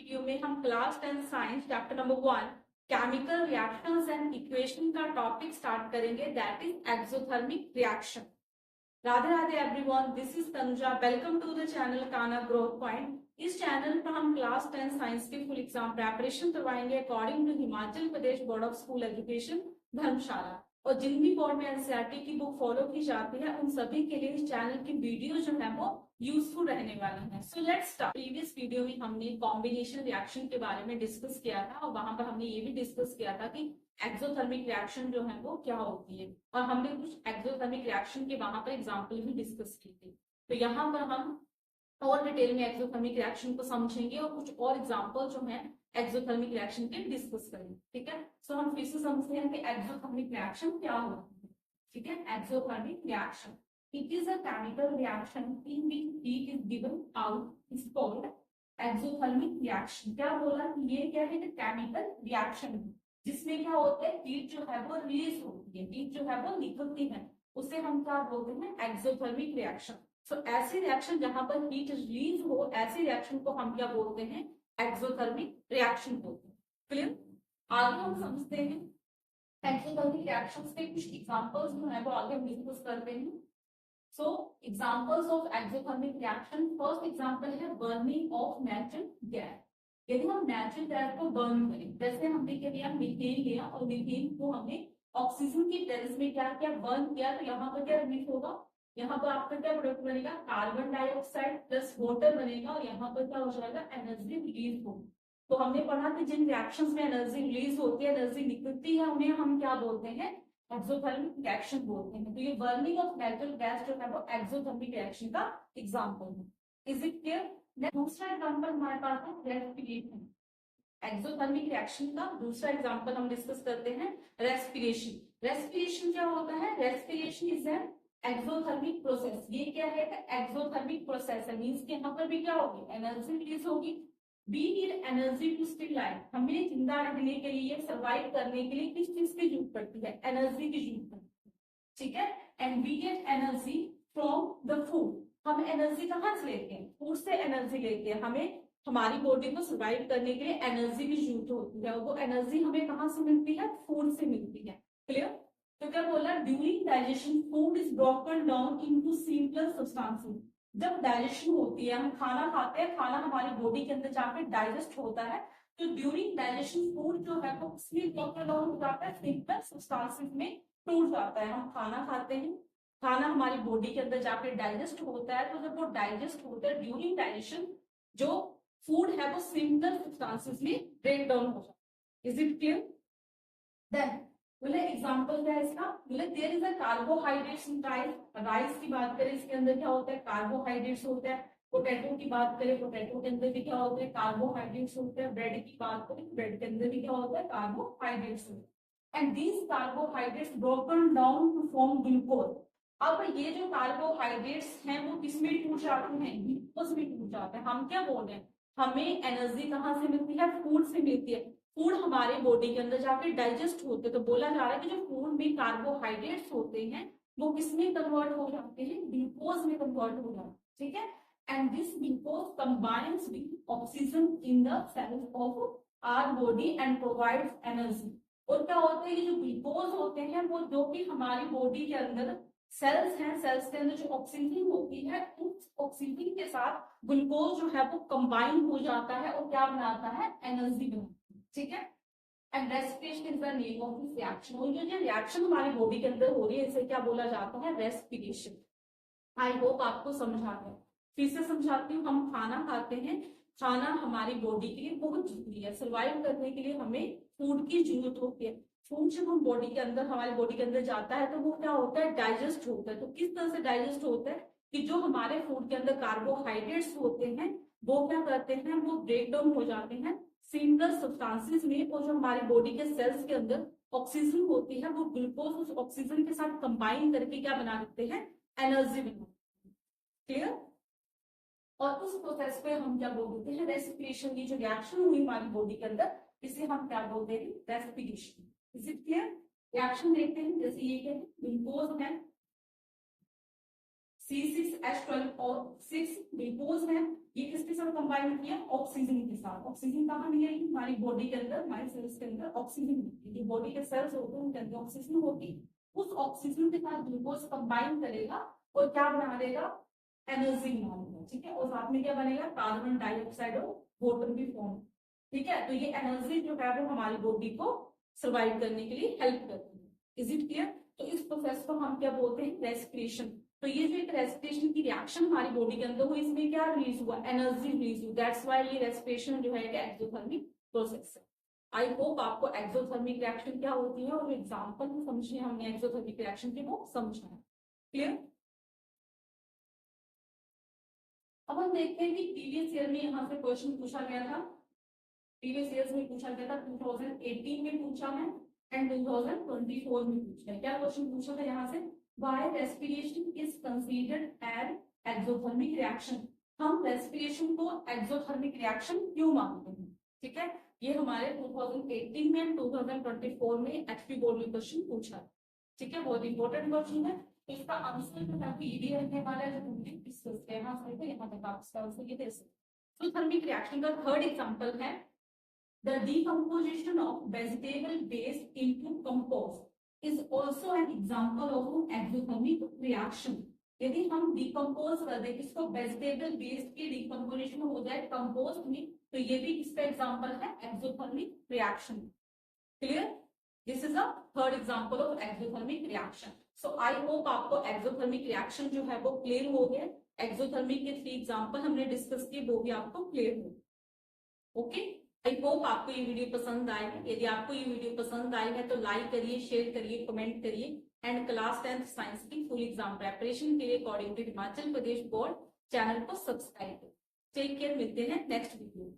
Video में हम class 10 science chapter number 1 chemical reactions and equation का टॉपिक स्टार्ट करेंगे, that is exothermic reaction. Radhe Radhe everyone, this is Tanuja. Welcome to the channel Kana growth point. इस channel पर हम class 10 science की full exam preparation करवाएंगे according to Himachal Pradesh board of school education Dharamshala. और जिन भी बोर्ड में एनसीईआरटी की बुक फॉलो की जाती है उन सभी के लिए इस चैनल की वीडियो जो है वो यूजफुल रहने वाला है। So let's start. Previous video में हमने कॉम्बिनेशन रिएक्शन के बारे में डिस्कस किया था और वहां पर हमने ये भी डिस्कस किया था कि एक्सोथर्मिक रिएक्शन जो है वो क्या होती है, और हमने कुछ एक्सोथर्मिक रिएक्शन के वहां पर एग्जाम्पल भी डिस्कस की थी। तो यहाँ पर हम और डिटेल में एक्सोथर्मिक रिएक्शन को समझेंगे और कुछ और एग्जाम्पल जो है एक्सोथर्मिक रिएक्शन के डिस्कस करेंगे। ठीक है, सो हम फिर से समझते हैं कि एक्सोथर्मिक रिएक्शन क्या होती है। ठीक है, exothermic reaction it is a chemical reaction in which heat is given out is called exothermic reaction. क्या बोला कि ये क्या है, केमिकल रिएक्शन है जिसमें क्या होता है, हीट जो है वो रिलीज होती है, हीट जो है वो निकलती है, उसे हम क्या बोलते हैं, एक्सोथर्मिक रिएक्शन। सो ऐसी रिएक्शन जहां पर हीट रिलीज हो, ऐसी रिएक्शन को हम क्या बोलते हैं, एक्सोथर्मिक रिएक्शन बोलते हैं। क्लियर? आगे हम समझते हैं एक्सोथर्मिक रिएक्शंस के कुछ एग्जांपल्स जो है वो आगे हम डिस्कस करते हैं। So examples of exothermic reaction, first example है बर्निंग ऑफ नेचुरल गैस। यदि हम नेचुरल गैस को बर्न करें, जैसे हमने क्या किया, मीथेन लिया और मीथेन को हमने ऑक्सीजन की प्रेजेंस में क्या किया, बर्न किया, तो यहाँ पर क्या रिलीज होगा, यहाँ पर आपका क्या प्रोडक्ट बनेगा, कार्बन डाइऑक्साइड प्लस वाटर बनेगा और यहाँ पर क्या हो जाएगा, एनर्जी रिलीज होगी। तो हमने पढ़ा कि जिन रिएक्शंस में एनर्जी रिलीज होती है, एनर्जी निकलती है, उन्हें हम क्या बोलते हैं, एक्सोथर्मिक रिएक्शन बोलते हैं। तो ये बर्निंग ऑफ नेचुरल गैस जो है वो एक्सोथर्मिक रिएक्शन का एग्जांपल है। Is it clear? दूसरा एग्जांपल हमारे पास है रेस्पिरेशन। एक्सोथर्मिक रिएक्शन का दूसरा एग्जांपल हम डिस्कस करते हैं, रेस्पिरेशन। रेस्पिरेशन क्या होता है, respiration is an exothermic process. ये क्या है, एक्सोथर्मिक प्रोसेस है, मींस कि यहाँ पर भी क्या होगी, एनर्जी रिलीज होगी। We need energy to stay live. हमें जिंदा रहने के लिए, सर्वाइव करने के लिए किस चीज की जरूरत पड़ती है, एनर्जी की जरूरत पड़ती है। ठीक है, and we get energy from the food. हम एनर्जी कहाँ से लेते हैं, फूड से एनर्जी लेते हैं। हमें हमारी बॉडी को सर्वाइव करने के लिए एनर्जी की जरूरत होती है, वो एनर्जी हमें कहाँ से मिलती है, फूड से मिलती है। क्लियर? तो क्या बोला, during digestion food is broken down into simple substances. जब डाइजेशन होती है, हम खाना खाते हैं, खाना हमारी बॉडी के अंदर जाकर डाइजेस्ट होता है, तो ड्यूरिंग डाइजेशन फूड जो है वो किसमें ब्रोकन डाउन हो जाता है, सिंपल सब्सटेंसेस में टूट जाता है। हम खाना खाते हैं, खाना हमारी बॉडी के अंदर जाकर डाइजेस्ट होता है, तो जब वो डाइजेस्ट होता है, ड्यूरिंग डाइजेशन जो फूड है वो सिंपल सब्सटेंसेस में ब्रेक डाउन हो जाता है। Is it clear? देन बोले एग्जांपल क्या है इसका, बोले there is a carbohydrates in rice. Rice की बात करें, इसके अंदर क्या होता है, कार्बोहाइड्रेट्स होता है। पोटैटो की बात करें, पोटैटो के अंदर भी क्या होता है, कार्बोहाइड्रेट्स होते हैं। ब्रेड की बात करें, ब्रेड के अंदर भी क्या होता है, कार्बोहाइड्रेट्स होते हैं। And these carbohydrates broken down to form glucose. अब ये जो कार्बोहाइड्रेट्स हैं वो किसमें टूट जाते हैं, ग्लूकोज में टूट जाते हैं। हम क्या बोल रहे हैं, हमें एनर्जी कहाँ से मिलती है, फूड से मिलती है। फूड हमारे बॉडी के अंदर जाकर डाइजेस्ट होते हैं, तो बोला जा रहा है कि जो फूड में कार्बोहाइड्रेट्स होते हैं वो किसमें कन्वर्ट हो जाते हैं, ग्लूकोज में कन्वर्ट हो जाते हैं। ठीक है, and this glucose combines with oxygen in the cells of our body and provides energy. और क्या होता है, ये जो ग्लूकोज होते हैं वो जो कि हमारी बॉडी के अंदर सेल्स हैं, सेल्स के अंदर जो ऑक्सीजन होती है, उस ऑक्सीजन के साथ ग्लूकोज जो है वो कंबाइन हो जाता है और क्या बनाता है, एनर्जी बनाता है। ठीक है, and respiration is the name of this reaction. और जो रिएक्शन हमारी बॉडी के अंदर हो रही है इसे क्या बोला जाता है, रेस्पिरेशन। आई होप आपको समझ आ गया। फिर से समझाती हूँ, हम खाना खाते हैं, खाना हमारी बॉडी के लिए बहुत जरूरी है। सर्वाइव करने के लिए हमें फूड की जरूरत होती है। फूड जब हम बॉडी के अंदर, हमारी बॉडी के अंदर जाता है तो वो क्या होता है, डाइजेस्ट होता है। तो किस तरह से डाइजेस्ट होता है कि जो हमारे फूड के अंदर कार्बोहाइड्रेट्स होते हैं वो क्या करते हैं, वो ब्रेक डाउन हो जाते हैं सिंगल सब्सटेंसेस में, और जो हमारी बॉडी के सेल्स के अंदर ऑक्सीजन होती है वो ग्लूकोज उस ऑक्सीजन के साथ कंबाइन करके क्या बना देते हैं, एनर्जी बना। क्लियर? और उस प्रोसेस पे हम क्या बोल देते हैं, रेस्पिरेशन। की जो रिएक्शन हुई हमारी बॉडी के अंदर इसे हम क्या बोलते हैं, respiration. Is it clear? Reaction देखते हैं, जैसे ये क्या है, ग्लूकोज है, C6H12 और 6 ग्लूकोज है, ये किसके साथ कंबाइन किया, ऑक्सीजन के साथ। ऑक्सीजन कहाँ मिलेगी, हमारी बॉडी के अंदर, हमारे सेल्स के अंदर ऑक्सीजन मिलेगी। जो बॉडी के सेल्स होते हैं उनके अंदर ऑक्सीजन होगी, उस ऑक्सीजन के साथ ग्लूकोज कंबाइन करेगा और क्या बना देगा, एनर्जी बना देगा। ठीक है, और साथ में क्या बनेगा, कार्बन डाइऑक्साइड और वाटर भी फॉर्म। ठीक है, तो ये एनर्जी जो है वो हमारी बॉडी को सर्वाइव करने के लिए हेल्प करती है। Is it clear? तो इस प्रोसेस को हम क्या बोलते हैं, रेस्पिरेशन। तो ये जो एक रेस्पिरेशन की रिएक्शन हमारी बॉडी के अंदर हुई, इसमें क्या रिलीज हुआ, एनर्जी रिलीज हुई। दैट्स व्हाई ये रेस्पिरेशन जो है एक्सोथर्मिक प्रोसेस है। आई होप आपको एक्सोथर्मिक रिएक्शन क्या होती है और एग्जांपल में समझने हमने एक्सोथर्मिक रिएक्शन के वो समझना है। क्लियर? अब हम देखते हैं कि प्रीवियस ईयर में यहाँ से क्वेश्चन पूछा गया था। प्रीवियस ईयर में पूछा गया था, 2018 में पूछा है एंड 2024 में पूछा है। क्या क्वेश्चन पूछा था यहाँ से, why respiration is considered as exothermic reaction. हम रेस्पिरेशन को एक्सोथर्मिक रिएक्शन क्यों मानते हैं। ठीक है, ये हमारे 2018 में एंड 2024 में एचपी बोर्ड में क्वेश्चन पूछा है। ठीक है, बहुत इंपॉर्टेंट क्वेश्चन है। तो इसका आंसर जो है ये रहने वाला है, जो हमने डिस्कस किया यहाँ से यहाँ तक आप इसका आंसर ये दे सकते। एक्सोथर्मिक रिएक्शन का थर्ड एग्जांपल है the decomposition of vegetable waste into compost is also an example of an exothermic reaction। यदि हम डिकम्पोज कर दें इसको, वेजिटेबल वेस्ट की डिकम्पोजिशन हो जाए कंपोस्ट में, तो ये भी इसका एग्जांपल है exothermic reaction. Clear? This is a third example of exothermic reaction. So I hope आपको एक्सोथर्मिक रिएक्शन जो है वो क्लियर हो गया। एक्सोथर्मिक के 3 एग्जांपल हमने डिस्कस किए, वो भी आपको क्लियर हो। ओके, आई होप आपको ये वीडियो पसंद आएगा। यदि आपको ये वीडियो पसंद आई है तो लाइक करिए, शेयर करिए, कमेंट करिए एंड क्लास 10th साइंस की फुल एग्जाम प्रिपरेशन के लिए according to Himachal Pradesh board channel को सब्सक्राइब करिए। टेक केयर, मिलते हैं नेक्स्ट वीडियो में।